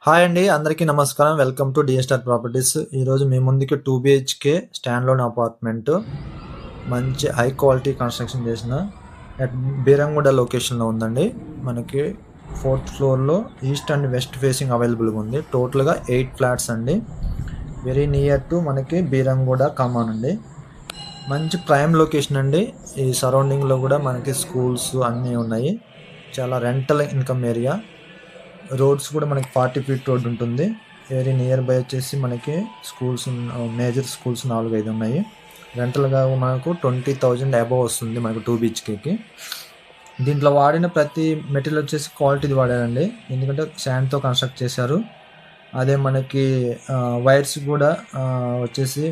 Hi అండి. అందరికీ నమస్కారం. Welcome to DS star properties. ఈరోజు మీ ముందుకి 2 బీహెచ్‌కే స్టాండ్ లోన్ అపార్ట్మెంట్ మంచి హై క్వాలిటీ కన్‌స్ట్రక్షన్ చేసిన అట్ బీరంగూడ లొకేషన్‌లో ఉందండి. మనకి 4th ఫ్లోర్‌లో ఈస్ట్ అండ్ వెస్ట్ ఫేసింగ్ అవైలబుల్‌గా ఉంది. టోటల్‌గా 8 ఫ్లాట్స్ అండి. వెరీ నియర్ టు మనకి బీరంగూడ కమాన్ అండి. మంచి ప్రైమ్ లొకేషన్ అండి. ఈ సరౌండింగ్‌లో కూడా మనకి స్కూల్స్ అన్నీ ఉన్నాయి. చాలా రెంటల్ ఇన్‌కమ్ ఏరియా. రోడ్స్ కూడా మనకి 40 ఫీట్ రోడ్ ఉంటుంది. వెరీ నియర్ బై వచ్చేసి మనకి స్కూల్స్ మేజర్ స్కూల్స్ 4, 5 ఉన్నాయి. రెంటల్‌గా మనకు 20,000 అబోవ్ వస్తుంది మనకు 2 బీహెచ్‌కేకి. దీంట్లో వాడిన ప్రతి మెటీరియల్ వచ్చేసి క్వాలిటీది వాడారండి. ఎందుకంటే శాండ్‌తో కన్‌స్ట్రక్ట్ చేశారు. అదే మనకి వైర్స్ కూడా వచ్చేసి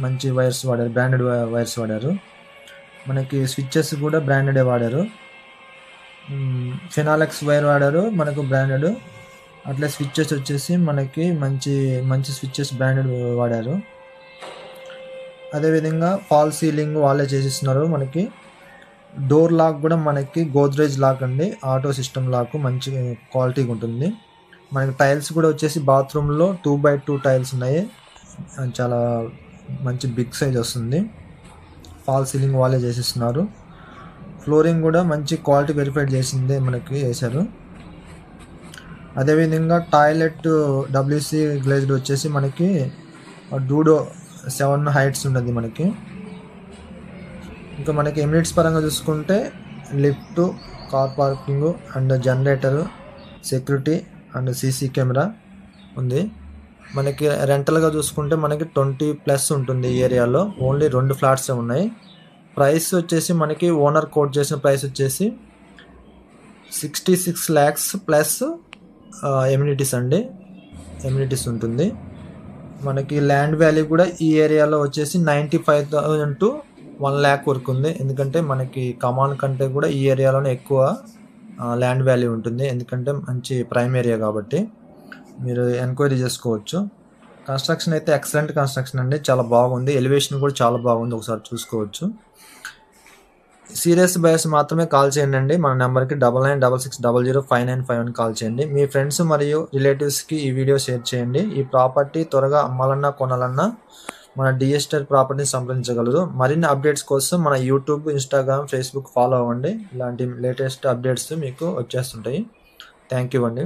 మంచి వైర్స్ వాడారు. బ్రాండెడ్ వైర్స్ వాడారు. మనకి స్విచెస్ కూడా బ్రాండెడే వాడారు. ఫినాలెక్స్ వైర్ వాడారు మనకు బ్రాండెడ్. అట్లా స్విచెస్ వచ్చేసి మనకి మంచి స్విచెస్ బ్రాండెడ్ వాడారు. అదేవిధంగా ఫాల్ సీలింగ్ వాళ్ళే చేసిస్తున్నారు. మనకి డోర్ లాక్ కూడా మనకి గోద్రేజ్ లాక్ అండి. ఆటో సిస్టమ్ లాక్ మంచి క్వాలిటీగా ఉంటుంది. మనకి టైల్స్ కూడా వచ్చేసి బాత్రూంలో 2x2 టైల్స్ ఉన్నాయి. చాలా మంచి బిగ్ సైజ్ వస్తుంది. ఫాల్ సీలింగ్ వాళ్ళే చేసిస్తున్నారు. ఫ్లోరింగ్ కూడా మంచి క్వాలిటీ వెరిఫైడ్ చేసిందే మనకి వేశారు. అదేవిధంగా టాయిలెట్ డబ్ల్యూసీ గ్లేజ్డ్ వచ్చేసి మనకి డూడో 7 హైట్స్ ఉన్నది మనకి. ఇంకా మనకి ఎమ్యూనిటీస్ పరంగా చూసుకుంటే lift, car parking and generator, security and CC camera ఉంది. మనకి రెంటల్గా చూసుకుంటే మనకి 20+ ఉంటుంది ఈ ఏరియాలో. ఓన్లీ 2 ఫ్లాట్సే ఉన్నాయి. ప్రైస్ వచ్చేసి మనకి ఓనర్ కోట్ చేసిన ప్రైస్ వచ్చేసి 66 lakhs ప్లస్ ఎమ్యూనిటీస్ అండి. ఎమ్యూనిటీస్ ఉంటుంది. మనకి ల్యాండ్ వాల్యూ కూడా ఈ ఏరియాలో వచ్చేసి 95,000 to 1 lakh వరకు ఉంది. ఎందుకంటే మనకి కమాన్ కంటే కూడా ఈ ఏరియాలోనే ఎక్కువ ల్యాండ్ వాల్యూ ఉంటుంది. ఎందుకంటే మంచి ప్రైమ్ ఏరియా కాబట్టి మీరు ఎంక్వైరీ చేసుకోవచ్చు. కన్స్ట్రక్షన్ అయితే ఎక్సలెంట్ కన్స్ట్రక్షన్ అండి. చాలా బాగుంది. ఎలివేషన్ కూడా చాలా బాగుంది. ఒకసారి చూసుకోవచ్చు. సీరియస్ బయర్స్ మాత్రమే కాల్ చేయండి. మన నెంబర్కి 9966005995 కాల్ చేయండి. మీ ఫ్రెండ్స్ మరియు రిలేటివ్స్కి ఈ వీడియో షేర్ చేయండి. ఈ ప్రాపర్టీ త్వరగా అమ్మాలన్నా కొనాలన్నా మన డిఎస్ స్టార్ ప్రాపర్టీని సంప్రదించగలరు. మరిన్ని అప్డేట్స్ కోసం మన యూట్యూబ్, ఇన్స్టాగ్రామ్, ఫేస్బుక్ ఫాలో అవ్వండి. ఇలాంటి లేటెస్ట్ అప్డేట్స్ మీకు వచ్చేస్తుంటాయి. థ్యాంక్ యూ అండి.